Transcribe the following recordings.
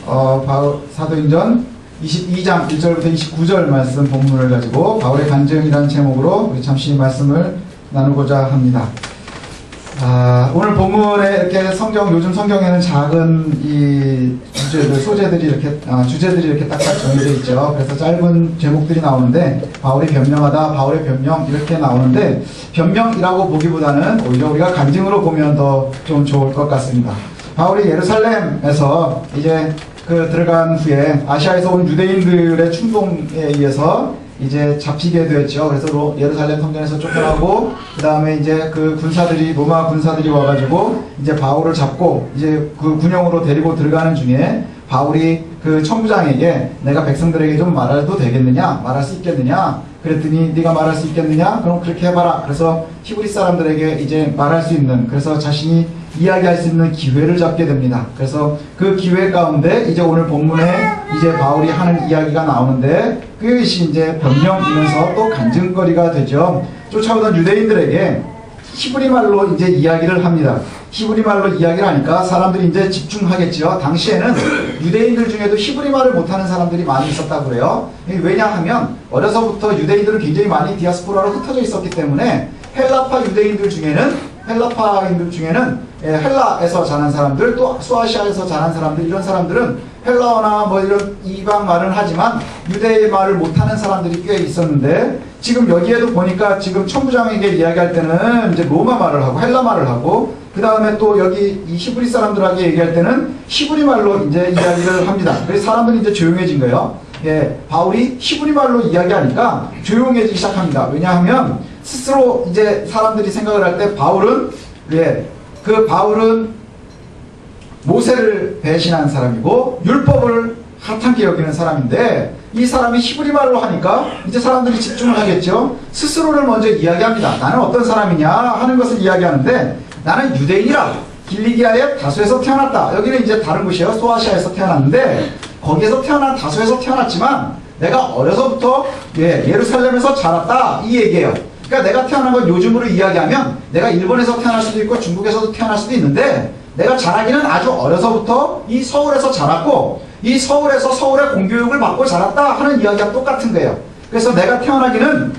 사도행전 22장 1절부터 29절 말씀 본문을 가지고 바울의 간증이라는 제목으로 우리 잠시 말씀을 나누고자 합니다. 오늘 본문에 이렇게 요즘 성경에는 작은 이 주제들이 이렇게 딱딱 정해져 있죠. 그래서 짧은 제목들이 나오는데, 바울이 변명하다, 바울의 변명 이렇게 나오는데, 변명이라고 보기보다는 오히려 우리가 간증으로 보면 더 좀 좋을 것 같습니다. 바울이 예루살렘에서 이제 들어간 후에 아시아에서 온 유대인들의 충동에 의해서 이제 잡히게 되었죠. 그래서 예루살렘 성전에서 쫓겨나고, 그 다음에 이제 로마 군사들이 와가지고 이제 바울을 잡고 이제 그 군영으로 데리고 들어가는 중에 바울이 그 천부장에게 내가 백성들에게 좀 말해도 되겠느냐? 말할 수 있겠느냐? 그랬더니 네가 말할 수 있겠느냐? 그럼 그렇게 해봐라. 그래서 히브리 사람들에게 이제 말할 수 있는, 그래서 자신이 이야기할 수 있는 기회를 잡게 됩니다. 그래서 그 기회 가운데 이제 오늘 본문에 이제 바울이 하는 이야기가 나오는데, 그것이 이제 변명이면서 또 간증거리가 되죠. 쫓아오던 유대인들에게 히브리 말로 이제 이야기를 합니다. 히브리 말로 이야기를 하니까 사람들이 이제 집중하겠죠. 당시에는 유대인들 중에도 히브리 말을 못하는 사람들이 많이 있었다고 그래요. 왜냐하면 어려서부터 유대인들은 굉장히 많이 디아스포라로 흩어져 있었기 때문에 헬라파 유대인들 중에는 헬라에서 자란 사람들, 또 소아시아에서 자란 사람들, 이런 사람들은 헬라어나 뭐 이런 이방 말은 하지만 유대의 말을 못하는 사람들이 꽤 있었는데, 지금 여기에도 보니까 지금 천부장에게 이야기할 때는 이제 로마 말을 하고 헬라 말을 하고, 그 다음에 또 여기 이 히브리 사람들에게 얘기할 때는 히브리 말로 이제 이야기를 합니다. 그래서 사람들이 이제 조용해진 거예요. 바울이 히브리 말로 이야기하니까 조용해지기 시작합니다. 왜냐하면 스스로 이제 사람들이 생각을 할 때 바울은 모세를 배신한 사람이고 율법을 하찮게 여기는 사람인데, 이 사람이 히브리 말로 하니까 이제 사람들이 집중을 하겠죠. 스스로를 먼저 이야기합니다. 나는 어떤 사람이냐 하는 것을 이야기하는데, 나는 유대인이라 길리기아의 다소에서 태어났다. 여기는 이제 다른 곳이에요. 소아시아에서 태어났는데, 거기에서 다소에서 태어났지만 내가 어려서부터 예루살렘에서 자랐다, 이 얘기예요. 그러니까 내가 태어난 건 요즘으로 이야기하면 내가 일본에서 태어날 수도 있고 중국에서도 태어날 수도 있는데, 내가 자라기는 아주 어려서부터 이 서울에서 자랐고, 이 서울에서 서울의 공교육을 받고 자랐다 하는 이야기가 똑같은 거예요. 그래서 내가 태어나기는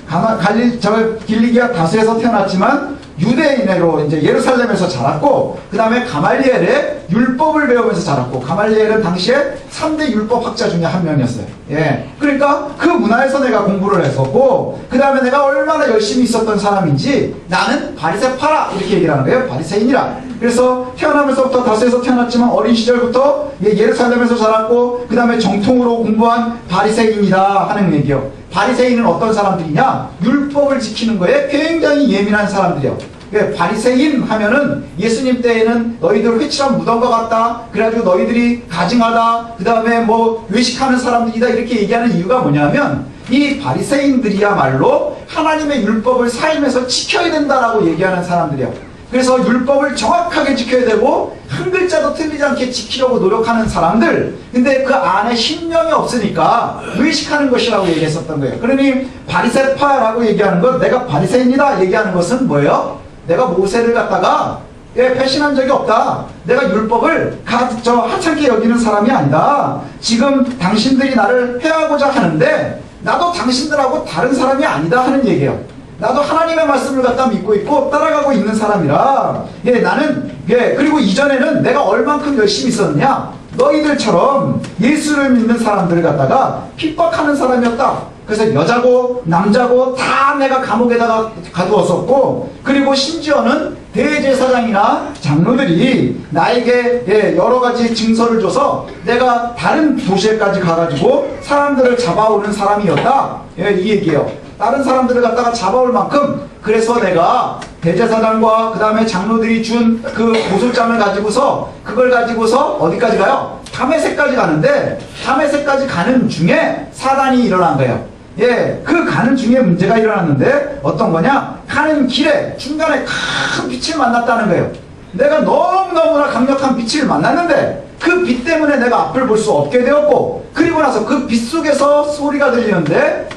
길리기아 다소에서 태어났지만 유대인으로 이제 예루살렘에서 자랐고, 그 다음에 가말리엘의 율법을 배우면서 자랐고, 가말리엘은 당시에 3대 율법학자 중에 한 명이었어요. 그러니까 그 문화에서 내가 공부를 했었고, 그 다음에 내가 얼마나 열심히 있었던 사람인지, 나는 바리새파라 이렇게 얘기를 하는 거예요. 바리새인이라. 그래서 태어나면서부터 다소에서 태어났지만 어린 시절부터 예루살렘에서 자랐고, 그 다음에 정통으로 공부한 바리새인이다 하는 얘기예요. 바리새인은 어떤 사람들이냐? 율법을 지키는 거에 굉장히 예민한 사람들이요. 바리새인 하면은 예수님 때에는 너희들 회칠한 무덤과 같다, 그래가지고 너희들이 가증하다, 그 다음에 뭐 외식하는 사람들이다, 이렇게 얘기하는 이유가 뭐냐면, 이 바리새인들이야말로 하나님의 율법을 삶에서 지켜야 된다라고 얘기하는 사람들이요. 그래서 율법을 정확하게 지켜야 되고 한 글자도 틀리지 않게 지키려고 노력하는 사람들, 근데 그 안에 신명이 없으니까 의식하는 것이라고 얘기했었던 거예요. 그러니 바리새파라고 얘기하는 것, 내가 바리새인이다 얘기하는 것은 뭐예요? 내가 모세를 갖다가 배신한 적이 없다, 내가 율법을 하찮게 여기는 사람이 아니다, 지금 당신들이 나를 해하고자 하는데 나도 당신들하고 다른 사람이 아니다 하는 얘기예요. 나도 하나님의 말씀을 갖다 믿고 있고 따라가고 있는 사람이라, 나는 그리고 이전에는 내가 얼만큼 열심히 있었느냐, 너희들처럼 예수를 믿는 사람들을 갖다가 핍박하는 사람이었다. 그래서 여자고 남자고 다 내가 감옥에다가 가두었었고, 그리고 심지어는 대제사장이나 장로들이 나에게 여러 가지 증서를 줘서 내가 다른 도시에까지 가가지고 사람들을 잡아오는 사람이었다, 이 얘기예요. 다른 사람들을 갖다가 잡아올 만큼. 그래서 내가 대제사장과 그 다음에 장로들이 준 그 고소장을 가지고서, 그걸 가지고서 어디까지 가요? 다메섹까지 가는데, 다메섹까지 가는 중에 사단이 일어난 거예요. 그 가는 중에 문제가 일어났는데, 어떤 거냐? 가는 길에 중간에 큰 빛을 만났다는 거예요. 내가 너무너무나 강력한 빛을 만났는데 그 빛 때문에 내가 앞을 볼 수 없게 되었고, 그리고 나서 그 빛 속에서 소리가 들리는데,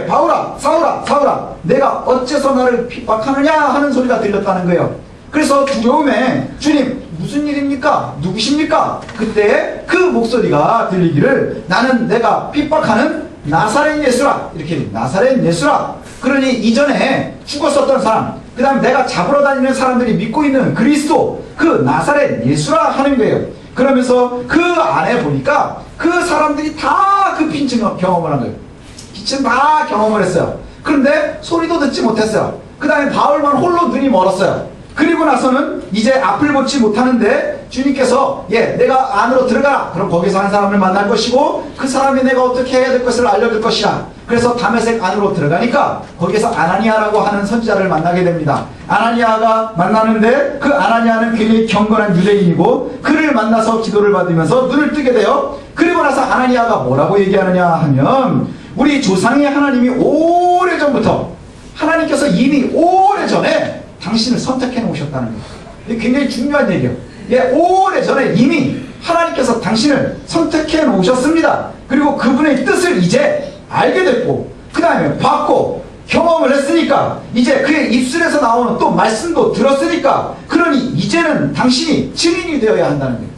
바울아, 사울아, 사울아, 내가 어째서 나를 핍박하느냐 하는 소리가 들렸다는 거예요. 그래서 두려움에, 주님, 무슨 일입니까? 누구십니까? 그때 그 목소리가 들리기를 나는 내가 핍박하는 나사렛 예수라. 이렇게 나사렛 예수라. 그러니 이전에 죽었었던 사람, 그 다음에 내가 잡으러 다니는 사람들이 믿고 있는 그리스도, 그 나사렛 예수라 하는 거예요. 그러면서 그 안에 보니까 그 사람들이 다 그 빈증 경험을 한 거예요. 빛은 다 경험을 했어요. 그런데 소리도 듣지 못했어요. 그 다음에 바울만 홀로 눈이 멀었어요. 그리고 나서는 이제 앞을 보지 못하는데 주님께서 내가 안으로 들어가라. 그럼 거기서 한 사람을 만날 것이고 그 사람이 내가 어떻게 해야 될 것을 알려줄 것이라. 그래서 다메섹 안으로 들어가니까 거기서 아나니아라고 하는 선지자를 만나게 됩니다. 아나니아가 만나는데 그 아나니아는 굉장히 경건한 유대인이고 그를 만나서 기도를 받으면서 눈을 뜨게 돼요. 그리고 나서 아나니아가 뭐라고 얘기하느냐 하면 우리 조상의 하나님이 오래전부터 하나님께서 이미 오래전에 당신을 선택해 놓으셨다는 거예요. 이게 굉장히 중요한 얘기예요. 오래전에 이미 하나님께서 당신을 선택해 놓으셨습니다. 그리고 그분의 뜻을 이제 알게 됐고 그 다음에 봤고 경험을 했으니까 이제 그의 입술에서 나오는 또 말씀도 들었으니까 그러니 이제는 당신이 증인이 되어야 한다는 거예요.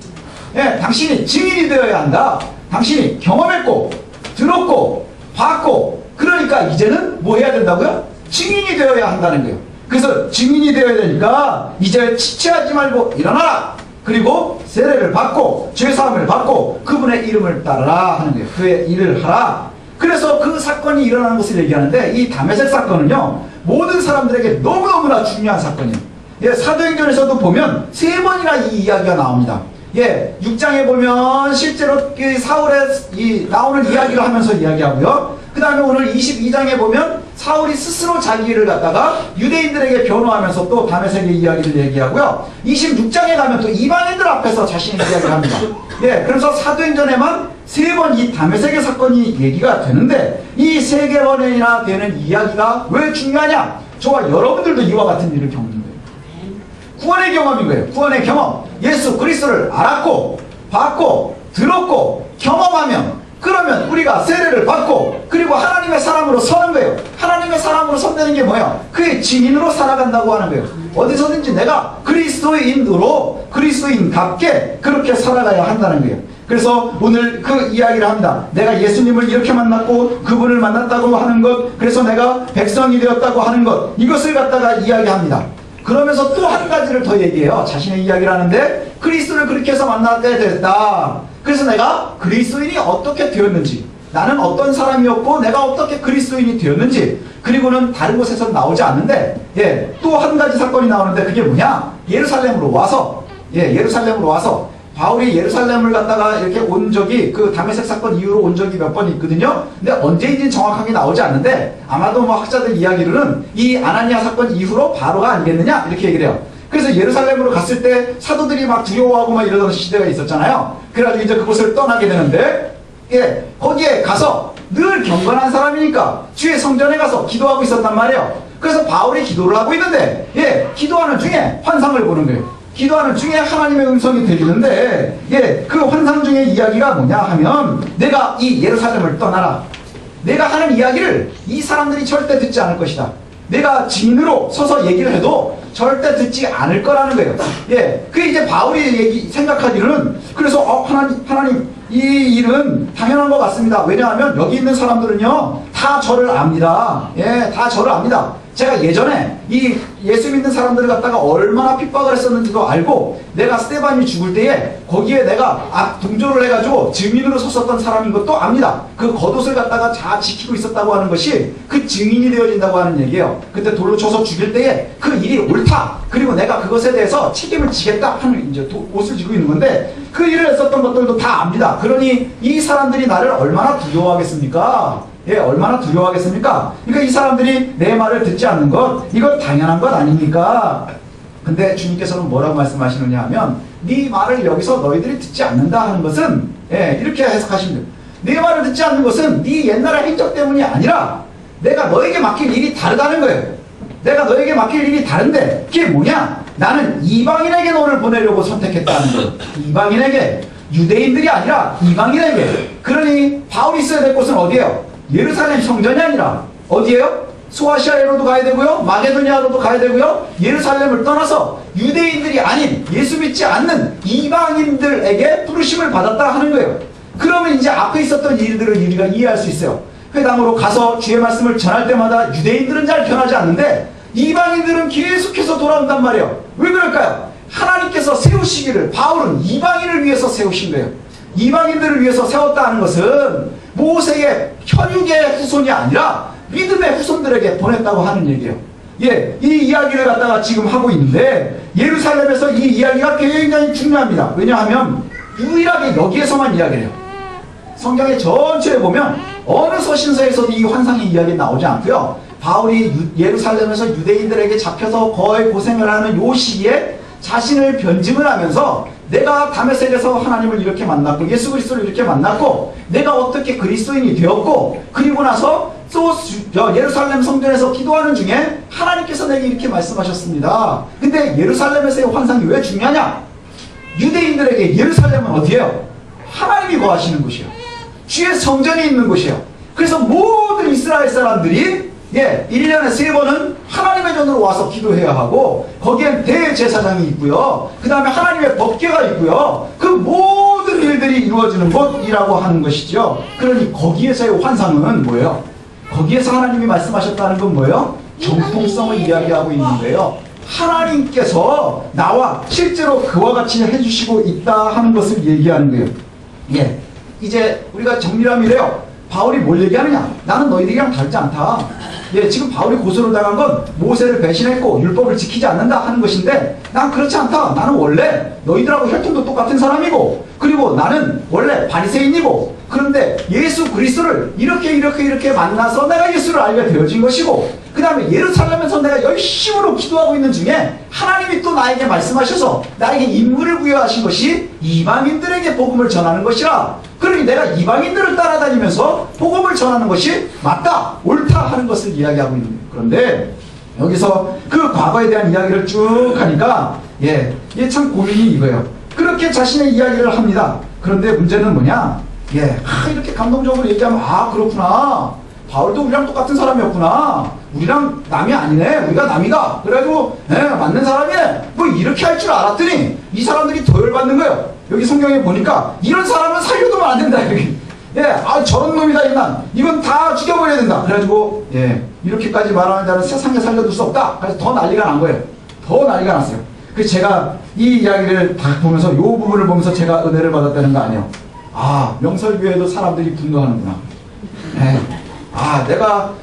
당신이 증인이 되어야 한다. 당신이 경험했고 들었고 봤고 그러니까 이제는 뭐 해야 된다고요? 증인이 되어야 한다는 거예요. 그래서 증인이 되어야 되니까 이제 지체하지 말고 일어나라. 그리고 세례를 받고 죄사함을 받고 그분의 이름을 따르라 하는 거예요. 그의 일을 하라. 그래서 그 사건이 일어나는 것을 얘기하는데 이 다메섹 사건은요 모든 사람들에게 너무너무나 중요한 사건이에요. 사도행전에서도 보면 3번이나 이 이야기가 나옵니다. 6장에 보면 실제로 그 사울의 나오는 이야기를 하면서 이야기하고요. 그 다음에 오늘 22장에 보면 사울이 스스로 자기를 갖다가 유대인들에게 변호하면서 또 다메섹의 이야기를 얘기하고요. 26장에 가면 또 이방인들 앞에서 자신의 이야기를 합니다. 그래서 사도행전에만 3번 이 다메섹의 사건이 얘기가 되는데 이 3번이나 되는 이야기가 왜 중요하냐? 저와 여러분들도 이와 같은 일을 겪는 거예요. 구원의 경험인 거예요. 구원의 경험. 예수 그리스도를 알았고 봤고 들었고 경험하면 그러면 우리가 세례를 받고 그리고 하나님의 사람으로 서는 거예요. 하나님의 사람으로 선다는 게 뭐예요? 그의 증인으로 살아간다고 하는 거예요. 어디서든지 내가 그리스도인으로 그리스도인답게 그렇게 살아가야 한다는 거예요. 그래서 오늘 그 이야기를 합니다. 내가 예수님을 이렇게 만났고 그분을 만났다고 하는 것, 그래서 내가 백성이 되었다고 하는 것, 이것을 갖다가 이야기합니다. 그러면서 또 한 가지를 더 얘기해요. 자신의 이야기를 하는데 그리스도를 그렇게 해서 만나게 됐다. 그래서 내가 그리스도인이 어떻게 되었는지, 나는 어떤 사람이었고 내가 어떻게 그리스도인이 되었는지, 그리고는 다른 곳에서 나오지 않는데 또 한 가지 사건이 나오는데 그게 뭐냐? 예루살렘으로 와서 바울이 예루살렘을 갔다가 이렇게 온 적이 그 다메섹 사건 이후로 온 적이 몇 번 있거든요. 근데 언제인지는 정확하게 나오지 않는데 아마도 뭐 학자들 이야기로는 이 아나니아 사건 이후로 바로가 아니겠느냐 이렇게 얘기를 해요. 그래서 예루살렘으로 갔을 때 사도들이 막 두려워하고 막 이러던 시대가 있었잖아요. 그래가지고 이제 그곳을 떠나게 되는데 거기에 가서 늘 경건한 사람이니까 주의 성전에 가서 기도하고 있었단 말이에요. 그래서 바울이 기도를 하고 있는데 기도하는 중에 환상을 보는 거예요. 기도하는 중에 하나님의 음성이 들리는데 그 환상 중에 이야기가 뭐냐 하면 내가 이 예루살렘을 떠나라. 내가 하는 이야기를 이 사람들이 절대 듣지 않을 것이다. 내가 증인으로 서서 얘기를 해도 절대 듣지 않을 거라는 거예요. 그게 이제 바울이 생각하기로는 그래서 하나님 이 일은 당연한 것 같습니다. 왜냐하면 여기 있는 사람들은요 다 저를 압니다. 다 저를 압니다. 제가 예전에 이 예수 믿는 사람들을 갖다가 얼마나 핍박을 했었는지도 알고 내가 스데반이 죽을 때에 거기에 내가 동조를 해가지고 증인으로 섰었던 사람인 것도 압니다. 그 겉옷을 갖다가 잘 지키고 있었다고 하는 것이 그 증인이 되어진다고 하는 얘기예요. 그때 돌로 쳐서 죽일 때에 그 일이 옳다. 그리고 내가 그것에 대해서 책임을 지겠다 하는 이제 옷을 지고 있는 건데 그 일을 했었던 것들도 다 압니다. 그러니 이 사람들이 나를 얼마나 두려워하겠습니까? 얼마나 두려워하겠습니까? 그러니까 이 사람들이 내 말을 듣지 않는 것, 이건 당연한 것 아닙니까? 근데 주님께서는 뭐라고 말씀하시느냐 하면 네 말을 여기서 너희들이 듣지 않는다 하는 것은 이렇게 해석하시면 돼요. 내 말을 듣지 않는 것은 네 옛날의 행적 때문이 아니라 내가 너에게 맡길 일이 다르다는 거예요. 내가 너에게 맡길 일이 다른데 그게 뭐냐? 나는 이방인에게 너를 보내려고 선택했다는 거예요. 이방인에게, 유대인들이 아니라 이방인에게. 그러니 바울이 있어야 될 곳은 어디예요? 예루살렘 성전이 아니라 어디예요? 소아시아로도 가야 되고요, 마게도니아로도 가야 되고요, 예루살렘을 떠나서 유대인들이 아닌 예수 믿지 않는 이방인들에게 부르심을 받았다 하는 거예요. 그러면 이제 앞에 있었던 일들을 우리가 이해할 수 있어요. 회당으로 가서 주의 말씀을 전할 때마다 유대인들은 잘 변하지 않는데 이방인들은 계속해서 돌아온단 말이에요. 왜 그럴까요? 하나님께서 세우시기를, 바울은 이방인을 위해서 세우신 거예요. 이방인들을 위해서 세웠다 하는 것은 모세의 혈육의 후손이 아니라 믿음의 후손들에게 보냈다고 하는 얘기예요. 예, 이 이야기를 갖다가 지금 하고 있는데 예루살렘에서 이 이야기가 굉장히 중요합니다. 왜냐하면 유일하게 여기에서만 이야기를 해요. 성경의 전체에 보면 어느 서신서에서도 이 환상의 이야기 나오지 않고요. 바울이 예루살렘에서 유대인들에게 잡혀서 거의 고생을 하는 요 시기에 자신을 변증을 하면서 내가 다메섹에서 하나님을 이렇게 만났고 예수 그리스도를 이렇게 만났고 내가 어떻게 그리스도인이 되었고 그리고 나서 또 예루살렘 성전에서 기도하는 중에 하나님께서 내게 이렇게 말씀하셨습니다. 근데 예루살렘에서의 환상이 왜 중요하냐? 유대인들에게 예루살렘은 어디예요? 하나님이 거하시는 곳이에요. 주의 성전이 있는 곳이에요. 그래서 모든 이스라엘 사람들이 1년에 3번은 하나님의 전으로 와서 기도해야 하고 거기엔 대제사장이 있고요. 그 다음에 하나님의 법궤가 있고요. 그 모든 일들이 이루어지는 곳이라고 하는 것이죠. 그러니 거기에서의 환상은 뭐예요? 거기에서 하나님이 말씀하셨다는 건 뭐예요? 정통성을 이야기하고 있는데요. 하나님께서 나와 실제로 그와 같이 해주시고 있다 하는 것을 얘기하는 거예요. 예, 이제 우리가 정리하면 이래요. 바울이 뭘 얘기하느냐? 나는 너희들이랑 다르지 않다. 예, 지금 바울이 고소를 당한 건 모세를 배신했고 율법을 지키지 않는다 하는 것인데 난 그렇지 않다. 나는 원래 너희들하고 혈통도 똑같은 사람이고 그리고 나는 원래 바리새인이고 그런데 예수 그리스도를 이렇게 만나서 내가 예수를 알게 되어진 것이고 그 다음에 예루살렘에서 내가 열심으로 기도하고 있는 중에 하나님이 또 나에게 말씀하셔서 나에게 임무를 부여하신 것이 이방인들에게 복음을 전하는 것이라. 그러니 내가 이방인들을 따라다니면서 복음을 전하는 것이 맞다, 옳다 하는 것을 이야기하고 있는 거예요. 그런데 여기서 그 과거에 대한 이야기를 쭉 하니까 이게 참 고민이 이거예요. 그렇게 자신의 이야기를 합니다. 그런데 문제는 뭐냐? 이렇게 감동적으로 얘기하면 그렇구나. 바울도 우리랑 똑같은 사람이었구나. 우리랑 남이 아니네. 우리가 남이다. 그래가지고 맞는 사람이네. 뭐 이렇게 할 줄 알았더니 이 사람들이 더 열받는 거예요. 여기 성경에 보니까 이런 사람은 살려두면 안 된다. 여기. 저런 놈이다 인간. 이건 다 죽여버려야 된다. 그래가지고 이렇게까지 말하는 자는 세상에 살려둘 수 없다. 그래서 더 난리가 난 거예요. 더 난리가 났어요. 그래서 제가 이 이야기를 다 보면서 이 부분을 보면서 제가 은혜를 받았다는 거 아니에요. 명설교회도 사람들이 분노하는구나. 내가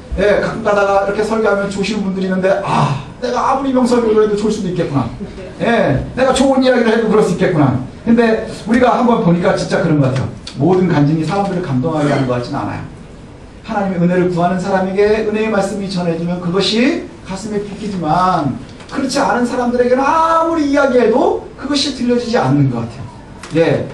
가끔 가다가 이렇게 설교하면 조시는 분들이 있는데 내가 아무리 명설교를 해도 좋을 수도 있겠구나. 내가 좋은 이야기를 해도 그럴 수 있겠구나. 근데 우리가 한번 보니까 진짜 그런 것 같아요. 모든 간증이 사람들을 감동하게 하는 것 같지는 않아요. 하나님의 은혜를 구하는 사람에게 은혜의 말씀이 전해지면 그것이 가슴에 핏기지만 그렇지 않은 사람들에게는 아무리 이야기해도 그것이 들려지지 않는 것 같아요.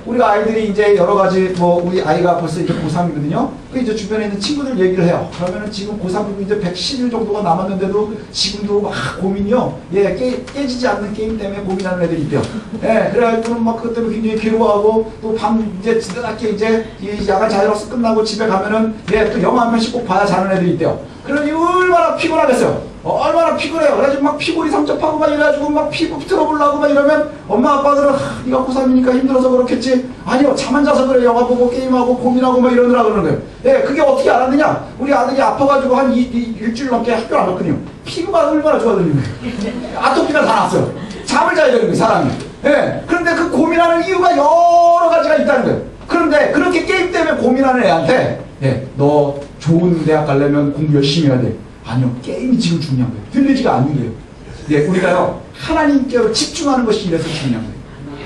우리가 아이들이 이제 여러 가지 우리 아이가 벌써 이제 고3이거든요. 그 이제 주변에 있는 친구들 얘기를 해요. 그러면은 지금 고3이고 이제 110일 정도가 남았는데도 지금도 막 고민이요. 깨지지 않는 게임 때문에 고민하는 애들이 있대요. 그래가지고는 막 그것 때문에 굉장히 괴로워하고 또 밤 이제 늦게 이제 이 야간 자율학습 끝나고 집에 가면은 또 영화 한 편씩 꼭 봐야 자는 애들이 있대요. 그러니 얼마나 피곤하겠어요. 얼마나 피곤해요. 그래가지고 막 피골이 상접하고 막 이래가지고 막 피부 틀어보려고 막 이러면 엄마 아빠들은 네가 고3이니까 힘들어서 그렇겠지. 아니요, 잠 안 자서 그래. 영화 보고 게임하고 고민하고 막 이러느라 그러는 거예요. 그게 어떻게 알았느냐? 우리 아들이 아파가지고 한 일주일 넘게 학교를 안 갔거든요. 피부가 얼마나 좋아졌는 거예요. 아토피가 다 났어요. 잠을 자야 되는 거예요, 사람이. 그런데 그 고민하는 이유가 여러 가지가 있다는 거예요. 그런데 그렇게 게임 때문에 고민하는 애한테 너 좋은 대학 가려면 공부 열심히 해야 돼. 아니요, 게임이 지금 중요한 거예요. 들리지가 않는 거예요. 우리가요, 하나님께로 집중하는 것이 이래서 중요한 거예요.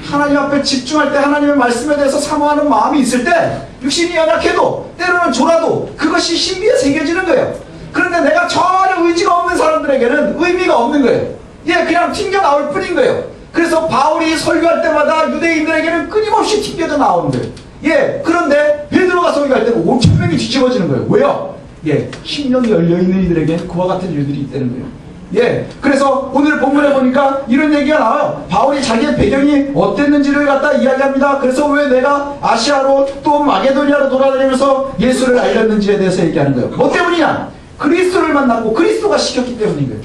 하나님 앞에 집중할 때 하나님의 말씀에 대해서 사모하는 마음이 있을 때 육신이 연약해도 때로는 졸아도 그것이 신비에 새겨지는 거예요. 그런데 내가 전혀 의지가 없는 사람들에게는 의미가 없는 거예요. 그냥 튕겨 나올 뿐인 거예요. 그래서 바울이 설교할 때마다 유대인들에게는 끊임없이 튕겨져 나오는 거예요. 그런데 베드로가 설교할 때는 5,000명이 뒤집어지는 거예요. 왜요? 심령이 열려있는 이들에게는 그와 같은 일들이 있다는 거예요. 그래서 오늘 본문에 보니까 이런 얘기가 나와요. 바울이 자기의 배경이 어땠는지를 갖다 이야기합니다. 그래서 왜 내가 아시아로 또 마게도니아로 돌아다니면서 예수를 알렸는지에 대해서 얘기하는 거예요. 뭐 때문이냐? 그리스도를 만났고 그리스도가 시켰기 때문인 거예요.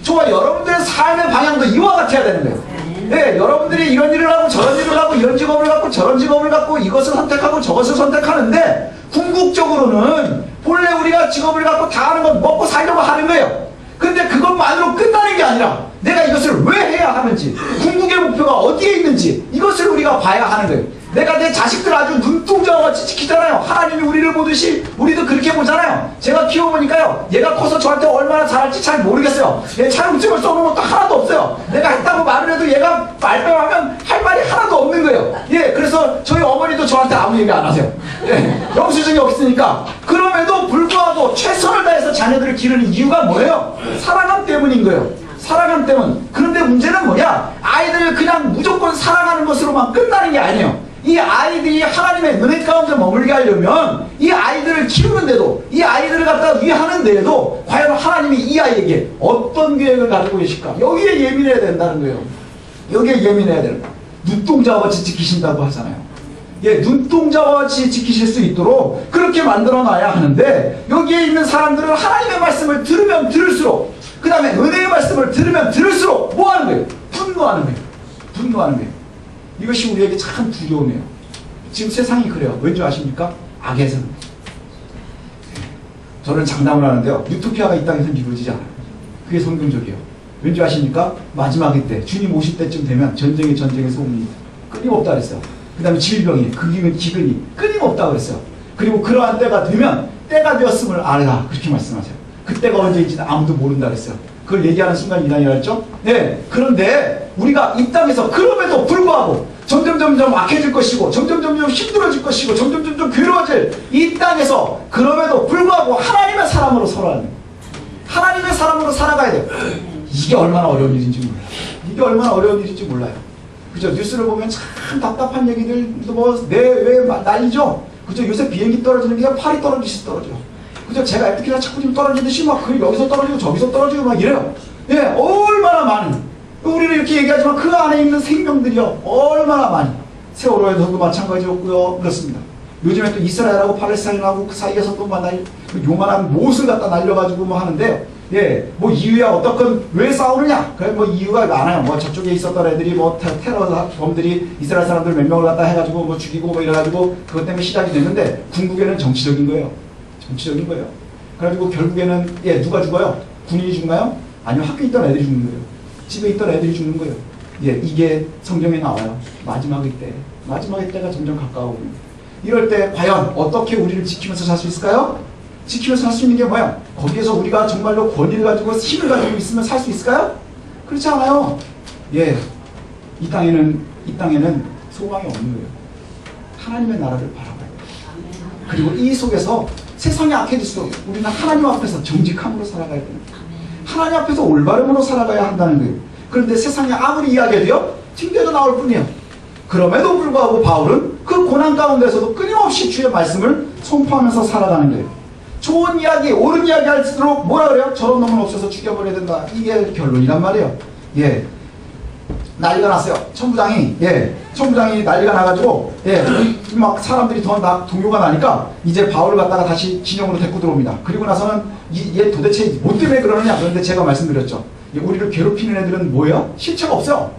저와 여러분들의 삶의 방향도 이와 같아야 되는 거예요. 네, 여러분들이 이런 일을 하고 저런 일을 하고 이런 직업을 갖고 저런 직업을 갖고 이것을 선택하고 저것을 선택하는데 궁극적으로는 본래 우리가 직업을 갖고 다 하는 건 먹고 살려고 하는 거예요. 근데 그것만으로 끝나는 게 아니라 내가 이것을 왜 해야 하는지, 궁극의 목표가 어디에 있는지 이것을 우리가 봐야 하는 거예요. 내가 내 자식들 아주 눈동자와 같이 지키잖아요. 하나님이 우리를 보듯이 우리도 그렇게 보잖아요. 제가 키워보니까요, 얘가 커서 저한테 얼마나 잘할지 잘 모르겠어요. 얘 차용증을 써놓은 것도 하나도 없어요. 내가 했다고 말을 해도 얘가 말빼하면 할 말이 하나도 없는 거예요. 예, 그래서 저희 어머니도 저한테 아무 얘기 안 하세요. 예, 영수증이 없으니까. 그럼에도 불구하고 최선을 다해서 자녀들을 기르는 이유가 뭐예요? 사랑함 때문인 거예요. 사랑함 때문. 그런데 문제는 뭐냐? 아이들을 그냥 무조건 사랑하는 것으로만 끝나는 게 아니에요. 이 아이들이 하나님의 은혜 가운데 머물게 하려면 이 아이들을 키우는데도, 이 아이들을 갖다 위하는데도 과연 하나님이 이 아이에게 어떤 계획을 가지고 계실까? 여기에 예민해야 된다는 거예요. 여기에 예민해야 되는 거예요. 눈동자와 같이 지키신다고 하잖아요. 예, 눈동자와 같이 지키실 수 있도록 그렇게 만들어 놔야 하는데, 여기에 있는 사람들은 하나님의 말씀을 들으면 들을수록, 그 다음에 은혜의 말씀을 들으면 들을수록 뭐 하는 거예요? 분노하는 거예요. 분노하는 거예요. 이것이 우리에게 참 두려움이에요. 지금 세상이 그래요. 왠지 아십니까? 악에서. 저는 장담을 하는데요, 유토피아가 이 땅에서는 이루어지지 않아요. 그게 성경적이에요. 왠지 아십니까? 마지막일 때, 주님 오실 때쯤 되면 전쟁의 소음이 끊임없다 그랬어요. 그 다음에 질병이, 기근이 끊임없다 그랬어요. 그리고 그러한 때가 되면 때가 되었음을 알라, 그렇게 말씀하세요. 그때가 언제인지는 아무도 모른다 그랬어요. 그걸 얘기하는 순간 이단이라 했죠? 네. 그런데 우리가 이 땅에서 그럼에도 불구하고 점점 악해질 것이고, 점점 힘들어질 것이고, 점점 괴로워질 이 땅에서 그럼에도 불구하고 하나님의 사람으로 살아가는, 하나님의 사람으로 살아가야 돼요. 이게 얼마나 어려운 일인지 몰라요. 이게 얼마나 어려운 일인지 몰라요. 그죠? 뉴스를 보면 참 답답한 얘기들도 뭐 내외 난리죠? 그죠? 요새 비행기 떨어지는 게 팔이 떨어지듯이 떨어져요. 그죠? 제가 에프키나 자꾸 좀 떨어지듯이 막 여기서 떨어지고 저기서 떨어지고 막 이래요. 예, 얼마나 많은. 우리는 이렇게 얘기하지만 그 안에 있는 생명들이요, 얼마나 많이. 세월호에서도 마찬가지였고요. 그렇습니다. 요즘에 또 이스라엘하고 팔레스타인하고 그 사이에서 또 요만한 못을 갖다 날려가지고 뭐 하는데요. 예, 뭐 이유야 어떻건 왜 싸우느냐? 그래 뭐 이유가 많아요. 뭐 저쪽에 있었던 애들이 뭐 테러 범들이 이스라엘 사람들 몇 명을 갖다 해가지고 뭐 죽이고 뭐 이래가지고 그것 때문에 시작이 됐는데, 궁극에는 정치적인 거예요. 정치적인 거예요. 그래가지고 결국에는 예, 누가 죽어요? 군인이 죽나요? 아니면 학교에 있던 애들이 죽는 거예요. 집에 있던 애들이 죽는 거예요. 예, 이게 성경에 나와요. 마지막일 때가 점점 가까워오고. 이럴 때 과연 어떻게 우리를 지키면서 살 수 있을까요? 지키면서 살 수 있는 게 뭐야? 거기에서 우리가 정말로 권위를 가지고 힘을 가지고 있으면 살 수 있을까요? 그렇지 않아요. 예, 이 땅에는 소망이 없는 거예요. 하나님의 나라를 바라봐요. 그리고 이 속에서 세상이 악해질수록 우리는 하나님 앞에서 정직함으로 살아가야 돼요. 하나님 앞에서 올바름으로 살아가야 한다는 거예요. 그런데 세상이 아무리 이야기해도요, 튕겨져 나올 뿐이에요. 그럼에도 불구하고 바울은 그 고난 가운데서도 끊임없이 주의 말씀을 선포하면서 살아가는 거예요. 좋은 이야기, 옳은 이야기 할수록 뭐라 그래요? 저런 놈은 없어서 죽여버려야 된다. 이게 결론이란 말이에요. 예. 난리가 났어요. 천부장이 난리가 나가지고, 예, 막 사람들이 더 동요가 나니까 이제 바울을 갖다가 다시 진영으로 데리고 들어옵니다. 그리고 나서는 얘 도대체 뭐 때문에 그러느냐? 그런데 제가 말씀드렸죠. 우리를 괴롭히는 애들은 뭐예요? 실체가 없어요.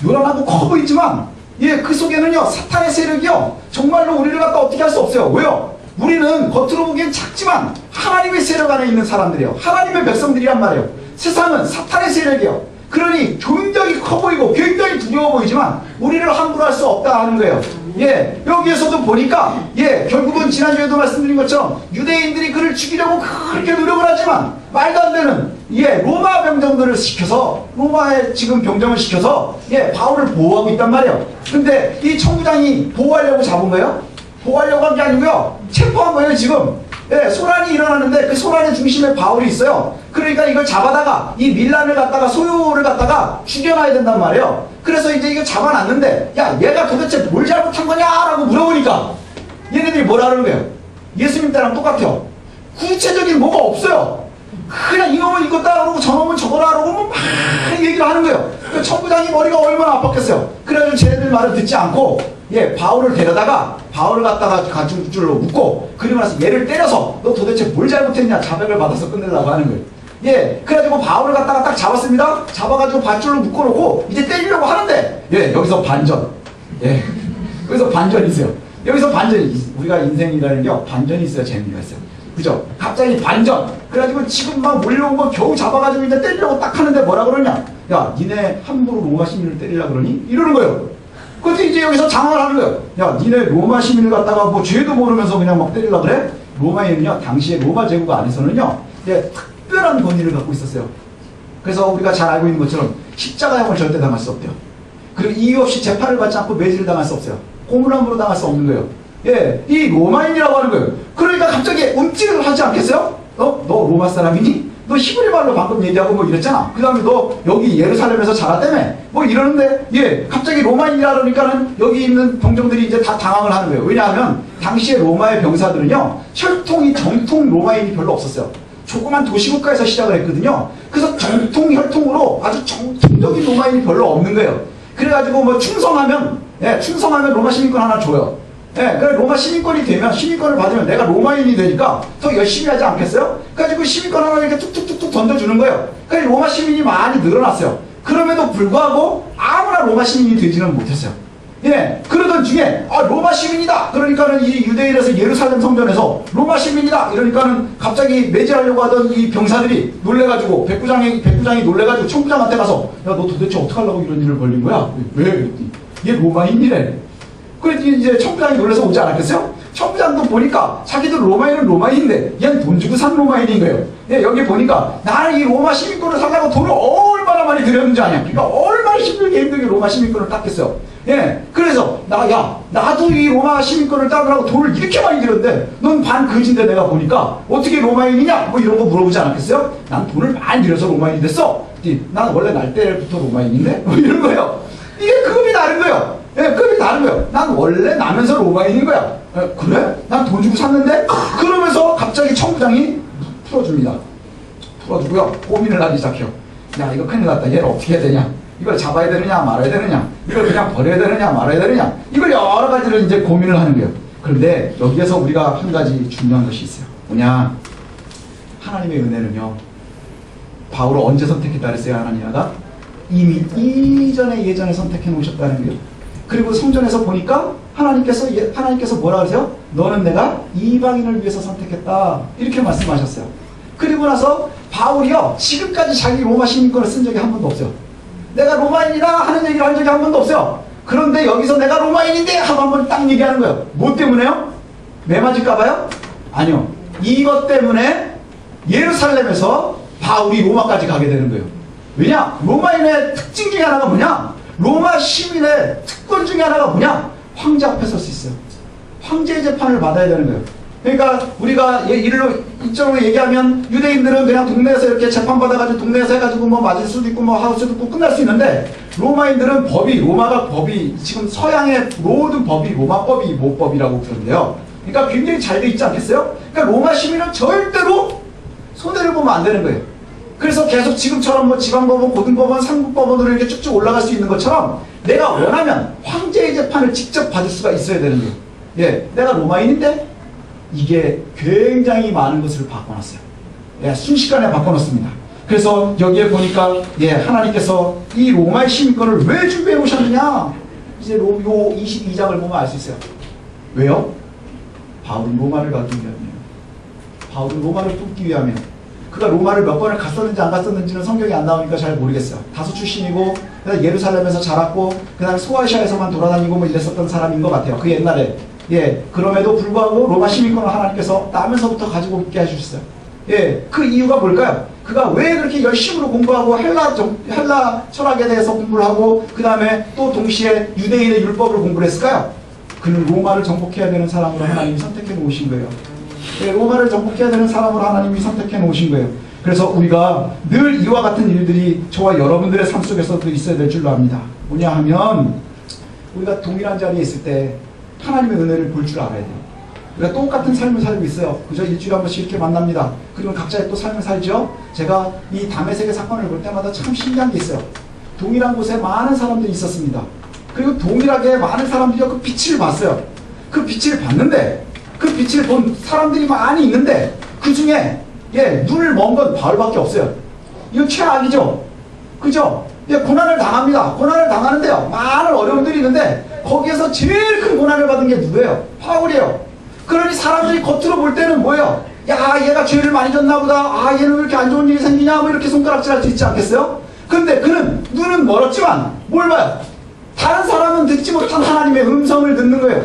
요란하고 커 보이지만, 예, 그 속에는요, 사탄의 세력이요, 정말로 우리를 갖다 어떻게 할 수 없어요. 왜요? 우리는 겉으로 보기엔 작지만 하나님의 세력 안에 있는 사람들이에요. 하나님의 백성들이란 말이에요. 세상은 사탄의 세력이에요. 그러니 굉장히 커 보이고 굉장히 두려워 보이지만 우리를 함부로 할 수 없다 하는 거예요. 예, 여기에서도 보니까, 예, 결국은 지난주에도 말씀드린 것처럼 유대인들이 그를 죽이려고 그렇게 노력을 하지만 말도 안 되는, 예, 로마 병정들을 시켜서, 로마에 지금 병정을 시켜서, 예, 바울을 보호하고 있단 말이에요. 근데 이 청부장이 보호하려고 잡은 거예요? 보호하려고 한 게 아니고요, 체포한 거예요. 지금, 예, 소란이 일어나는데 그 소란의 중심에 바울이 있어요. 그러니까 이걸 잡아다가 이 밀란을 갖다가, 소요를 갖다가 죽여놔야 된단 말이에요. 그래서 이제 이거 잡아놨는데, 야, 얘가 도대체 뭘 잘못한 거냐라고 물어보니까 얘네들이 뭐라 그러는 거예요? 예수님 때랑 똑같아요. 구체적인 뭐가 없어요. 그냥 이놈은 이거 따라오고 저놈은 저거라 그러고 막 얘기를 하는 거예요. 그 천부장이 머리가 얼마나 아팠겠어요. 그래가지고 쟤네들 말을 듣지 않고 바울을 데려다가 바울을 갖다가 가죽줄로 묶고 그리고 나서 얘를 때려서 너 도대체 뭘 잘못했냐 자백을 받아서 끝내려고 하는 거예요. 그래가지고 바울을 갖다가 딱 잡았습니다. 잡아가지고 밧줄로 묶어놓고 이제 때리려고 하는데 여기서 반전. 여기서 반전이 있어요. 여기서 반전이 우리가 인생이라는 게 반전이 있어야 재미가 있어요. 그죠? 갑자기 반전. 그래가지고 지금 막 몰려온 거 겨우 잡아가지고 이제 때리려고 딱 하는데 뭐라 그러냐? 야, 니네 함부로 로마 시민을 때리려고 그러니? 이러는 거예요. 그때 이제 여기서 장황을 하는 거예요. 야, 니네 로마 시민을 갖다가 뭐 죄도 모르면서 그냥 막 때리려고 그래? 로마에는요, 당시에 로마 제국 안에서는요, 특별한 권위를 갖고 있었어요. 그래서 우리가 잘 알고 있는 것처럼 십자가형을 절대 당할 수 없대요. 그리고 이유 없이 재판을 받지 않고 매질을 당할 수 없어요. 고문함으로 당할 수 없는 거예요. 이 로마인이라고 하는 거예요. 그러니까 갑자기 움찔을 하지 않겠어요? 너 로마 사람이니? 너 히브리 말로 방금 얘기하고 뭐 이랬잖아. 그 다음에 너 여기 예루살렘에서 자랐다며? 뭐 이러는데 갑자기 로마인이라 그러니까는 여기 있는 병정들이 이제 다 당황을 하는 거예요. 왜냐하면 당시에 로마의 병사들은요 혈통이 정통 로마인이 별로 없었어요. 조그만 도시국가에서 시작을 했거든요. 그래서 정통 혈통으로 아주 정통적인 로마인이 별로 없는 거예요. 그래가지고 뭐 충성하면 로마 시민권 하나 줘요. 그래 로마 시민권이 되면 시민권을 받으면 내가 로마인이 되니까 더 열심히 하지 않겠어요? 그래가지고 시민권 하나 이렇게 툭툭툭툭 던져주는 거예요. 그래 로마 시민이 많이 늘어났어요. 그럼에도 불구하고 아무나 로마 시민이 되지는 못했어요. 그러던 중에 로마 시민이다. 그러니까는 이 유대인에서 예루살렘 성전에서 로마 시민이다. 이러니까는 갑자기 매질하려고 하던 이 병사들이 놀래가지고 백부장이 놀래가지고 청부장한테 가서 야 너 도대체 어떻게 하려고 이런 일을 벌린 거야? 왜? 얘 로마인이래. 그래서 이제 청부장이 놀라서 오지 않았겠어요? 청부장도 보니까 자기들 로마인은 로마인인데 얘는 돈 주고 산 로마인인 거예요. 여기 보니까 나는 이 로마 시민권을 살려고 돈을 얼마나 많이 들였는지 아냐. 그러니까 얼마나 힘들게 로마 시민권을 땄겠어요. 그래서 나도 이 로마 시민권을 따느라고 돈을 이렇게 많이 들였는데 넌 반거지인데 내가 보니까 어떻게 로마인이냐? 뭐 이런 거 물어보지 않았겠어요? 난 돈을 많이 들여서 로마인이 됐어. 난 원래 날 때부터 로마인인데? 뭐 이런 거예요. 이게 급이 다른 거예요. 급이 다른 거예요. 난 원래 나면서 로마인인 거야. 그래? 난 돈 주고 샀는데? 그러면서 갑자기 청부장이 풀어줍니다. 풀어주고요. 고민을 하기 시작해요. 야 이거 큰일 났다. 얘를 어떻게 해야 되냐? 이걸 잡아야 되느냐 말아야 되느냐? 이걸 그냥 버려야 되느냐 말아야 되느냐? 이걸 여러 가지를 이제 고민을 하는 거예요. 그런데 여기에서 우리가 한 가지 중요한 것이 있어요. 뭐냐? 하나님의 은혜는요. 바울을 언제 선택했다 그랬어요? 하나님이가 이미 예전에 선택해 놓으셨다는 거예요. 그리고 성전에서 보니까 하나님께서 뭐라 그러세요? 너는 내가 이방인을 위해서 선택했다. 이렇게 말씀하셨어요. 그리고 나서 바울이요. 지금까지 자기 로마 시민권을 쓴 적이 한 번도 없어요. 내가 로마인이다 하는 얘기를 한 적이 한 번도 없어요. 그런데 여기서 내가 로마인인데 하고 한 번 딱 얘기하는 거예요. 뭐 때문에요? 매 맞을까봐요? 아니요. 이것 때문에 예루살렘에서 바울이 로마까지 가게 되는 거예요. 왜냐? 로마인의 특징 중에 하나가 뭐냐? 로마 시민의 특권 중에 하나가 뭐냐? 황제 앞에 설 수 있어요. 황제의 재판을 받아야 되는 거예요. 그러니까 우리가 이쪽으로 얘기하면 유대인들은 그냥 동네에서 이렇게 재판받아가지고 동네에서 해가지고 뭐 맞을 수도 있고 뭐 할 수도 있고 끝날 수 있는데 로마인들은 로마가 법이 지금 서양의 모든 법이 로마법이 모법이라고 그러는데요. 그러니까 굉장히 잘 돼 있지 않겠어요? 그러니까 로마 시민은 절대로 손해를 보면 안 되는 거예요. 그래서 계속 지금처럼 뭐 지방법원, 고등법원, 상급법원으로 이렇게 쭉쭉 올라갈 수 있는 것처럼 내가 원하면 황제의 재판을 직접 받을 수가 있어야 되는 거예요. 내가 로마인인데 이게 굉장히 많은 것을 바꿔놨어요. 순식간에 바꿔놓습니다. 그래서 여기에 보니까 하나님께서 이 로마의 시민권을 왜 준비해 놓으셨느냐? 이제 요 22장을 보면 알 수 있어요. 왜요? 바울은 로마를 가기 위함이에요. 바울은 로마를 뚫기 위함이에요. 그가 로마를 몇 번을 갔었는지 안 갔었는지는 성경이 안 나오니까 잘 모르겠어요. 다소 출신이고 예루살렘에서 자랐고 그 다음에 소아시아에서만 돌아다니고 뭐 이랬었던 사람인 것 같아요. 그 옛날에. 그럼에도 불구하고 로마 시민권을 하나님께서 나면서부터 가지고 있게 해주셨어요. 그 이유가 뭘까요? 그가 왜 그렇게 열심으로 공부하고 헬라 철학에 대해서 공부를 하고 그 다음에 또 동시에 유대인의 율법을 공부를 했을까요? 그는 로마를 정복해야 되는 사람으로 하나님이 선택해 놓으신 거예요. 로마를 정복해야 되는 사람으로 하나님이 선택해 놓으신 거예요. 그래서 우리가 늘 이와 같은 일들이 저와 여러분들의 삶 속에서도 있어야 될 줄로 압니다. 뭐냐 하면 우리가 동일한 자리에 있을 때 하나님의 은혜를 볼 줄 알아야 돼요. 우리가 똑같은 삶을 살고 있어요. 그저 일주일에 한 번씩 이렇게 만납니다. 그리고 각자의 또 삶을 살죠. 제가 이 다메섹의 사건을 볼 때마다 참 신기한 게 있어요. 동일한 곳에 많은 사람들이 있었습니다. 그리고 동일하게 많은 사람들이 그 빛을 봤어요. 그 빛을 봤는데, 그 빛을 본 사람들이 많이 있는데, 그 중에 눈을 먼 건 바울밖에 없어요. 이건 최악이죠. 그죠? 고난을 당합니다. 고난을 당하는데요, 많은 어려움들이 있는데 거기에서 제일 큰 고난을 받은 게 누구예요? 바울이에요. 그러니 사람들이 겉으로 볼 때는 뭐예요? 야, 얘가 죄를 많이 졌나 보다. 아, 얘는 왜 이렇게 안 좋은 일이 생기냐? 뭐 이렇게 손가락질할 수 있지 않겠어요? 근데 그는 눈은 멀었지만 뭘 봐요? 다른 사람은 듣지 못한 하나님의 음성을 듣는 거예요.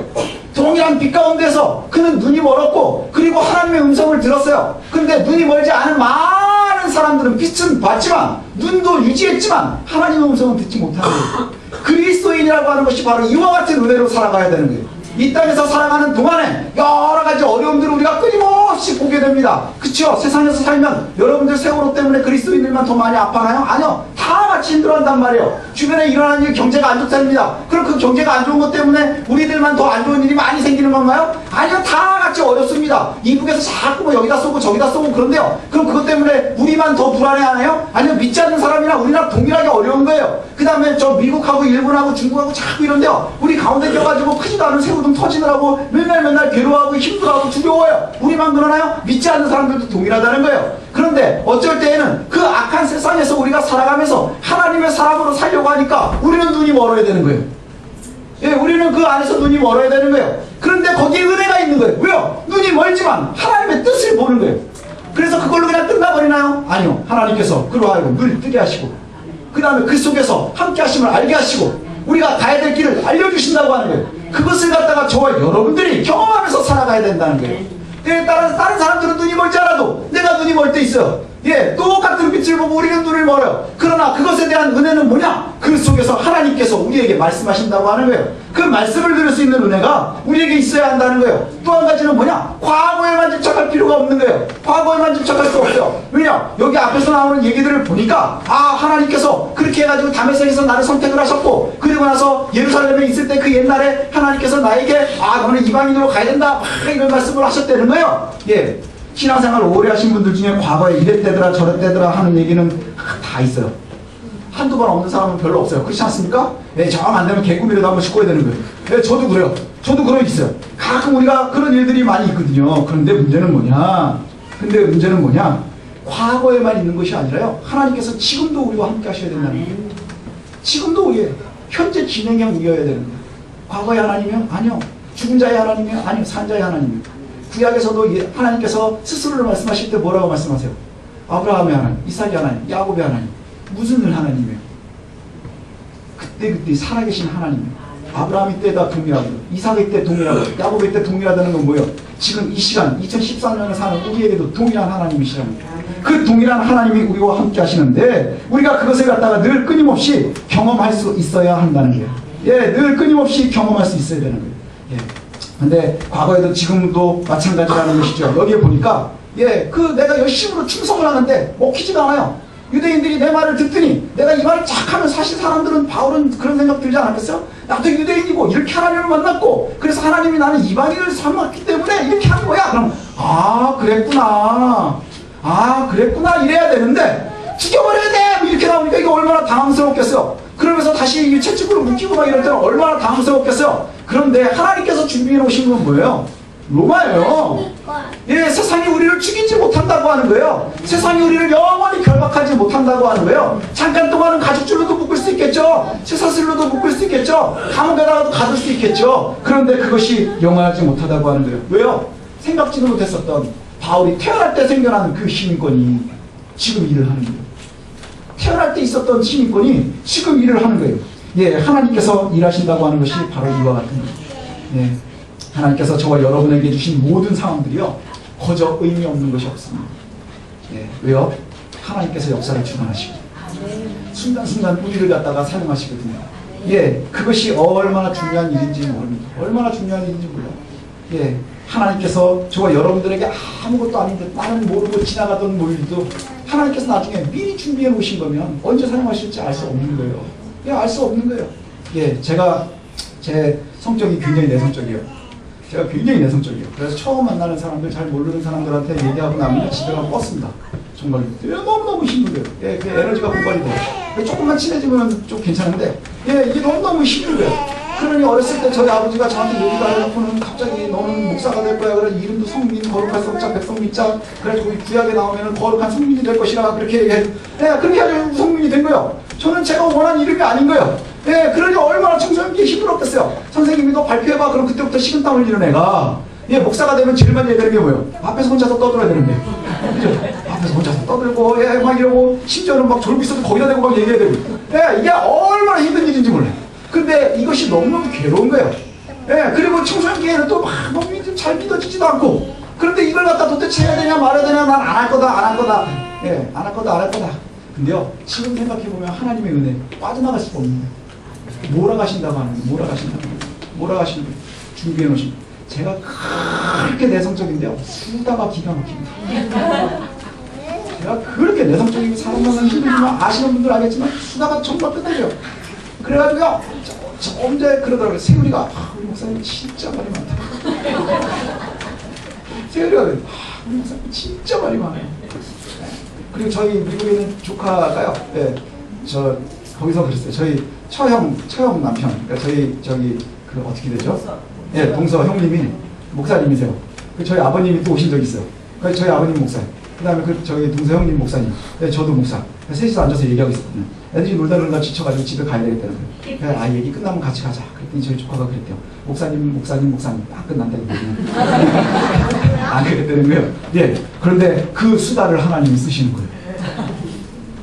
동일한 빛 가운데서 그는 눈이 멀었고, 그리고 하나님의 음성을 들었어요. 근데 눈이 멀지 않은 많은 사람들은 빛은 봤지만, 눈도 유지했지만 하나님의 음성은 듣지 못하는 거예요. 그리스도인이라고 하는 것이 바로 이와 같은 은혜로 살아가야 되는 거예요. 이 땅에서 살아가는 동안에 여러 가지 어려움들을 우리가 끊임없이 보게 됩니다. 그쵸? 세상에서 살면 여러분들 세월호 때문에 그리스도인들만 더 많이 아파하나요? 아니요. 다 같이 힘들어한단 말이에요. 주변에 일어나는 일, 경제가 안 좋답니다. 그럼 그 경제가 안 좋은 것 때문에 우리들만 더 안 좋은 일이 많이 생기는 건가요? 아니요. 다 같이 어렵습니다. 이북에서 자꾸 뭐 여기다 쏘고 저기다 쏘고 그런데요. 그럼 그것 때문에 우리만 더 불안해하나요? 아니요. 믿지 않는 사람이나 우리랑 동일하게 어려운 거예요. 그 다음에 저 미국하고 일본하고 중국하고 자꾸 이런데요, 우리 가운데 껴가지고 크지도 않은 세우등 터지느라고 맨날 괴로워하고 힘들어하고 두려워요. 우리만 그러나요? 믿지 않는 사람들도 동일하다는 거예요. 그런데 어쩔 때에는 그 악한 세상에서 우리가 살아가면서 하나님의 사람으로 살려고 하니까 우리는 눈이 멀어야 되는 거예요. 우리는 그 안에서 눈이 멀어야 되는 거예요. 그런데 거기에 은혜가 있는 거예요. 왜요? 눈이 멀지만 하나님의 뜻을 보는 거예요. 그래서 그걸로 그냥 끝나버리나요? 아니요. 하나님께서 그로 하여금 눈을 뜨게 하시고, 그 다음에 그 속에서 함께 하심을 알게 하시고, 우리가 가야 될 길을 알려주신다고 하는 거예요. 그것을 갖다가 저와 여러분들이 경험하면서 살아가야 된다는 거예요. 다른 사람들은 눈이 멀지 않아도 내가 눈이 멀 때 있어요. 똑같은 빛을 보고 우리는 눈을 멀어요. 그러나 그것에 대한 은혜는 뭐냐? 그 속에서 하나님께서 우리에게 말씀하신다고 하는 거예요. 그 말씀을 들을 수 있는 은혜가 우리에게 있어야 한다는 거예요. 또 한 가지는 뭐냐? 과거에만 집착할 필요가 없는 거예요. 과거에만 집착할 수 없어요. 왜냐? 여기 앞에서 나오는 얘기들을 보니까, 아, 하나님께서 그렇게 해가지고 다메섹에서 나를 선택을 하셨고, 그리고 나서 예루살렘에 있을 때 그 옛날에 하나님께서 나에게, 아, 너는 이방인으로 가야 된다, 이런 말씀을 하셨다는 거예요. 신앙생활 오래 하신 분들 중에 과거에 이랬대더라 저랬대더라 하는 얘기는 다 있어요. 한두 번 없는 사람은 별로 없어요. 그렇지 않습니까? 정 안 되면 개꿈이라도 한번 씻고야 되는 거예요. 저도 그래요. 저도 그런 게 있어요. 가끔 우리가 그런 일들이 많이 있거든요. 그런데 문제는 뭐냐? 과거에만 있는 것이 아니라요, 하나님께서 지금도 우리와 함께 하셔야 된다는 거예요. 지금도 우리의 현재 진행형 이어야 되는 거예요. 과거의 하나님이요? 아니요. 죽은 자의 하나님이요? 아니요. 산 자의 하나님이요. 구약에서도 하나님께서 스스로를 말씀하실 때 뭐라고 말씀하세요? 아브라함의 하나님, 이삭의 하나님, 야곱의 하나님. 무슨 늘 하나님이에요? 그때 살아계신 하나님이에요. 아브라함이 때다 동일하고, 이삭의 때 동일하고, 야곱의 때 동일하다는 건 뭐예요? 지금 이 시간 2013년에 사는 우리에게도 동일한 하나님이시라는 거예요. 그 동일한 하나님이 우리와 함께 하시는데, 우리가 그것을 갖다가 늘 끊임없이 경험할 수 있어야 한다는 거예요. 늘 끊임없이 경험할 수 있어야 되는 거예요. 근데 과거에도 지금도 마찬가지라는 것이죠. 여기에 보니까 내가 열심으로 충성을 하는데 먹히지가 않아요. 유대인들이 내 말을 듣더니 내가 이 말을 착 하면, 사실 사람들은, 바울은 그런 생각 들지 않았겠어요? 나도 유대인이고 이렇게 하나님을 만났고, 그래서 하나님이 나는 이방인을 삼았기 때문에 이렇게 하는 거야. 그럼 그랬구나 이래야 되는데, 죽여버려야 돼 이렇게 나오니까 이게 얼마나 당황스럽겠어요. 그러면서 다시 채찍으로 묶이고 막 이럴 때는 얼마나 당황스럽겠어요. 그런데 하나님께서 준비해 놓으신 건 뭐예요? 로마예요. 세상이 우리를 죽이지 못한다고 하는 거예요. 세상이 우리를 영원히 결박하지 못한다고 하는 거예요. 잠깐 동안은 가죽줄로도 묶을 수 있겠죠. 쇠사슬로도 묶을 수 있겠죠. 감옥에다가도 가둘 수 있겠죠. 그런데 그것이 영원하지 못하다고 하는 거예요. 왜요? 생각지도 못했었던 바울이 태어날 때 생겨난 그 시민권이 지금 일을 하는 거예요. 태어날 때 있었던 시민권이 지금 일을 하는 거예요. 하나님께서 일하신다고 하는 것이 바로 이와 같은 거예요. 하나님께서 저와 여러분에게 주신 모든 상황들이요, 거저 의미 없는 것이 없습니다. 왜요? 하나님께서 역사를 주관하시고 순간순간 우리를 갖다가 사용하시거든요. 그것이 얼마나 중요한 일인지 모릅니다. 얼마나 중요한 일인지 몰라요. 하나님께서 저와 여러분들에게 아무것도 아닌 듯, 나는 모르고 지나가던 일도 하나님께서 나중에 미리 준비해 놓으신 거면 언제 사용하실지 알 수 없는 거예요. 알 수 없는 거예요. 제가 제 성격이 굉장히 내성적이에요. 제가 굉장히 내성적이에요. 그래서 처음 만나는 사람들, 잘 모르는 사람들한테 얘기하고 나면 집에 가서 뻗습니다. 정말 너무너무 힘들어요. 예, 그 에너지가 고갈이 돼요. 조금만 친해지면 좀 괜찮은데, 예, 이게 너무너무 힘들어요. 그러니 어렸을 때 저희 아버지가 저한테 얘기가 해놓고는 갑자기 너는 목사가 될 거야. 그래서 이름도 성민, 거룩한 성자, 백성민자. 그래가지고 구약에 나오면 거룩한 성민이 될 것이라 그렇게 얘기해. 예, 그렇게 해가지고 성민이 된 거예요. 저는 제가 원하는 이름이 아닌 거예요. 예, 그러니 얼마나 청소년기에 힘들었겠어요. 선생님이 너 발표해봐. 그럼 그때부터 식은땀 흘리는 애가, 예, 목사가 되면 제일 많이 얘기하는 게 뭐예요? 앞에서 혼자서 떠들어야 되는데. 그죠? 앞에서 혼자서 떠들고, 예, 막 이러고, 심지어는 막 졸고 있어도 거기다 대고 막 얘기해야 되고. 예, 이게 얼마나 힘든 일인지 몰라요. 근데 이것이 너무너무 괴로운 거예요. 예, 그리고 청소년기에는 또 막 너무 잘 믿어지지도 않고. 그런데 이걸 갖다 도대체 해야 되냐 말아야 되냐, 난 안 할 거다, 안 할 거다. 예, 안 할 거다, 안 할 거다. 근데요, 지금 생각해보면 하나님의 은혜 빠져나갈 수가 없는 거예요. 몰아가신다고 하는 거예요. 몰아가시는 거예요. 준비해 놓으신 거예요. 제가 그렇게 내성적인데요, 수다가 기가 막힙니다. 제가 그렇게 내성적이고 사람 만나는 힘들지만 아시는 분들 알겠지만 수다가 정말 끝내줘요. 그래가지고요, 언제 그러더라고요. 세율이가, 우리 목사님 진짜 말이 많다. 세율이가 그래요. 우리 목사님 진짜 말이 많아요. 그리고 저희 미국에 있는 조카가요, 예, 거기서 그랬어요. 저희 처형 남편, 그러니까 저기, 어떻게 되죠? 예, 동서 형님이 목사님이세요. 저희 아버님이 또 오신 적이 있어요. 그래서 저희 아버님 목사님, 그 다음에 저희 동서 형님 목사님, 저도 목사. 셋이서 앉아서 얘기하고 있었거든요. 애들이 놀다 지쳐가지고 집에 가야 되겠다는 거예요. 그래서 얘기 끝나면 같이 가자. 그랬더니 저희 조카가 그랬대요. 목사님, 딱 끝난다고 얘기는. 안 그랬다는 거예요. 예. 그런데 그 수다를 하나님이 쓰시는 거예요.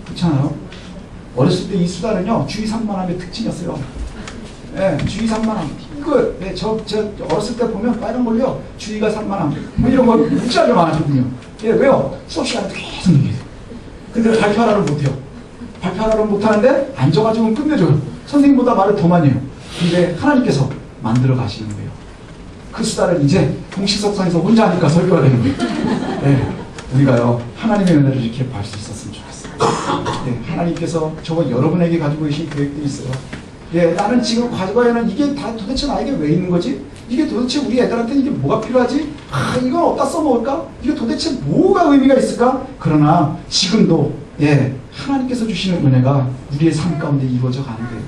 그렇잖아요? 어렸을 때 이 수다는요, 주의 산만함의 특징이었어요. 예, 주의 산만함. 이거, 예, 저 어렸을 때 보면 빨간 걸로요, 주의가 산만함. 뭐 이런 거 무지하게 많았거든요. 예, 왜요? 수업 시간에 계속 얘기해요. 근데 발표하라를 못해요. 발표하라를 못하는데 앉아가지고 끝내줘요. 선생님보다 말을 더 많이 해요. 근데 하나님께서 만들어 가시는 거예요. 그 수다를 이제 공식석상에서 혼자 하니까 설교가 되는 거예요. 네, 우리가요, 하나님의 은혜를 이렇게 볼 수 있었으면 좋겠어요. 네, 하나님께서 저와 여러분에게 가지고 계신 계획들이 있어요. 예, 나는 지금 과거에는 이게 다 도대체 나에게 왜 있는 거지? 이게 도대체 우리 애들한테 이게 뭐가 필요하지? 이건 어디다 써먹을까? 이게 도대체 뭐가 의미가 있을까? 그러나 지금도, 예, 하나님께서 주시는 은혜가 우리의 삶 가운데 이루어져 가는 거예요.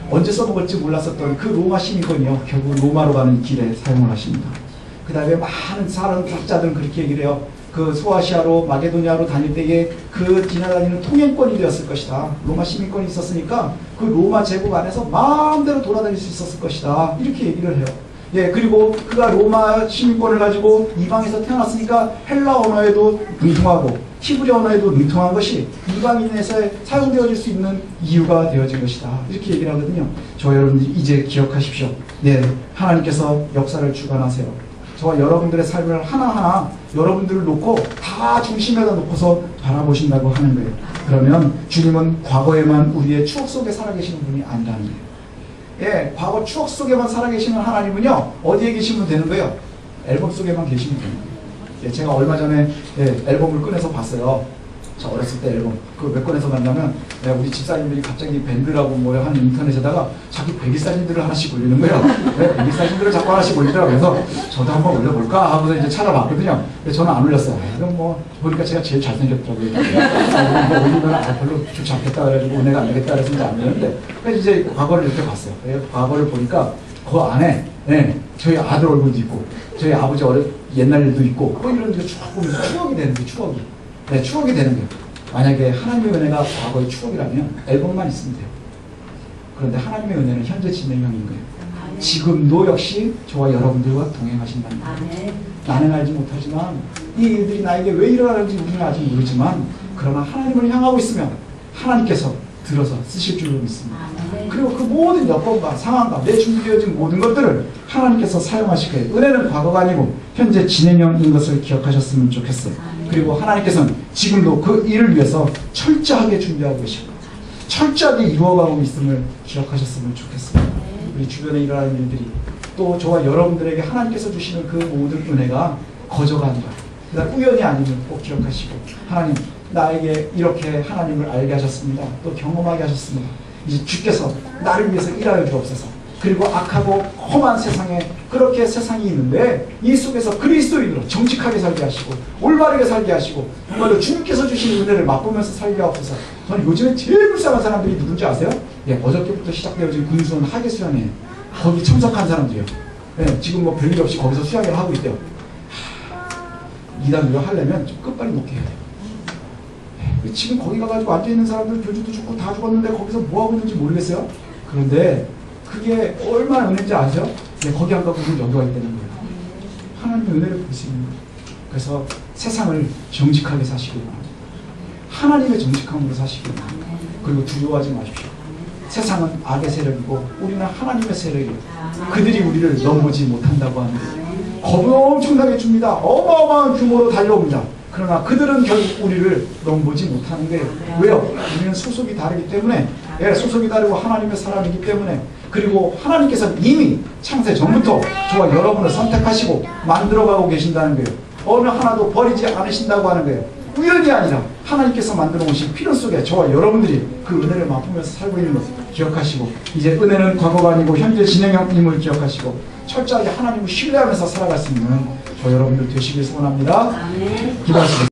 언제 써먹을지 몰랐었던 그 로마 시민권이요, 결국 로마로 가는 길에 사용을 하십니다. 그 다음에 많은 사람 학자들은 그렇게 얘기를 해요. 그 소아시아로 마게도니아로 다닐 때에 그 지나다니는 통행권이 되었을 것이다. 로마 시민권이 있었으니까 그 로마 제국 안에서 마음대로 돌아다닐 수 있었을 것이다. 이렇게 얘기를 해요. 예, 그리고 그가 로마 시민권을 가지고 이방에서 태어났으니까 헬라 언어에도 능통하고 히브리 언어에도 능통한 것이 이방인에서 사용되어질 수 있는 이유가 되어진 것이다. 이렇게 얘기를 하거든요. 저 여러분들 이제 기억하십시오. 네, 하나님께서 역사를 주관하세요. 저와 여러분들의 삶을 하나하나 여러분들을 놓고 다 중심에다 놓고서 바라보신다고 하는 거예요. 그러면 주님은 과거에만 우리의 추억 속에 살아계시는 분이 아니라는 거예요. 예, 과거 추억 속에만 살아계시는 하나님은요, 어디에 계시면 되는 거예요? 앨범 속에만 계시면 되는 거예요. 예, 제가 얼마 전에 앨범을 꺼내서 봤어요. 저 어렸을 때 앨범. 그걸 몇 권에서 봤냐면, 우리 집사님들이 갑자기 밴드라고 뭐 한 인터넷에다가 자기 백일 사진들을 하나씩 올리는 거예요. 백일 사진들을 자꾸 하나씩 올리더라고요. 그래서 저도 한번 올려볼까 하고서 이제 찾아봤거든요. 근데 저는 안 올렸어요. 그럼 뭐 보니까 제가 제일 잘생겼더라고요. 뭐 올리면 별로 좋지 않겠다 그래가지고 은혜가 안 되겠다 그래서 이제 안 올렸는데, 그래서 이제 과거를 이렇게 봤어요. 과거를 보니까 그 안에 저희 아들 얼굴도 있고 저희 아버지 옛날 일도 있고 뭐 이런 게 쭉 보면서 추억이 되는 게 추억이. 네, 추억이 되는 거예요. 만약에 하나님의 은혜가 과거의 추억이라면 앨범만 있으면 돼요. 그런데 하나님의 은혜는 현재 진행형인 거예요. 지금도 역시 저와 여러분들과 동행하신다는 거예요. 나는 알지 못하지만 이 일들이 나에게 왜 일어나는지 우리는 아직 모르지만, 그러나 하나님을 향하고 있으면 하나님께서 들어서 쓰실 줄로 믿습니다. 그리고 그 모든 여건과 상황과 내 준비되어진 모든 것들을 하나님께서 사용하실 거예요. 은혜는 과거가 아니고 현재 진행형인 것을 기억하셨으면 좋겠어요. 그리고 하나님께서는 지금도 그 일을 위해서 철저하게 준비하고 계시고 철저하게 이루어가고 있음을 기억하셨으면 좋겠어요. 우리 주변에 일어나는 일들이 또 저와 여러분들에게 하나님께서 주시는 그 모든 은혜가 거저가 아니라 그다음 우연이 아니면 꼭 기억하시고, 하나님 나에게 이렇게 하나님을 알게 하셨습니다. 또 경험하게 하셨습니다. 이제 주께서 나를 위해서 일하여 주옵소서. 그리고 악하고 험한 세상에 그렇게 세상이 있는데 이 속에서 그리스도인으로 정직하게 살게 하시고 올바르게 살게 하시고 정말로 주님께서 주신 은혜를 맛보면서 살게 하옵소서. 저는 요즘에 제일 불쌍한 사람들이 누군지 아세요? 예, 어저께부터 시작되어진 군수원 하계수련회 거기 참석한 사람들이요. 예, 지금 뭐 별일 없이 거기서 수양회를 하고 있대요. 이단으로 하려면 좀 끝발이 높게 해야 돼요. 예, 지금 거기 가가지고 앉아있는 사람들 교주도 죽고 다 죽었는데 거기서 뭐하고 있는지 모르겠어요. 그런데 그게 얼마나 은혜인지 아죠? 네, 거기 안 가고 우리는 여기 와 있다는 거예요. 하나님의 은혜를 보시는 거예요. 그래서 세상을 정직하게 사시기 바랍니다. 하나님의 정직함으로 사시기 바랍니다. 그리고 두려워하지 마십시오. 세상은 악의 세력이고 우리는 하나님의 세력이에요. 그들이 우리를 넘보지 못한다고 하는데 겁을 엄청나게 줍니다. 어마어마한 규모로 달려옵니다. 그러나 그들은 결국 우리를 넘보지 못하는데 왜요? 우리는 소속이 다르기 때문에 예, 소속이 다르고 하나님의 사람이기 때문에 그리고 하나님께서는 이미 창세 전부터 저와 여러분을 선택하시고 만들어가고 계신다는 거예요. 어느 하나도 버리지 않으신다고 하는 거예요. 우연이 아니라 하나님께서 만들어 오신 필연 속에 저와 여러분들이 그 은혜를 맛보면서 살고 있는 것을 기억하시고 이제 은혜는 과거가 아니고 현재 진행형임을 기억하시고 철저하게 하나님을 신뢰하면서 살아갈 수 있는 저 여러분들 되시길 소원합니다. 기도하시겠습니다.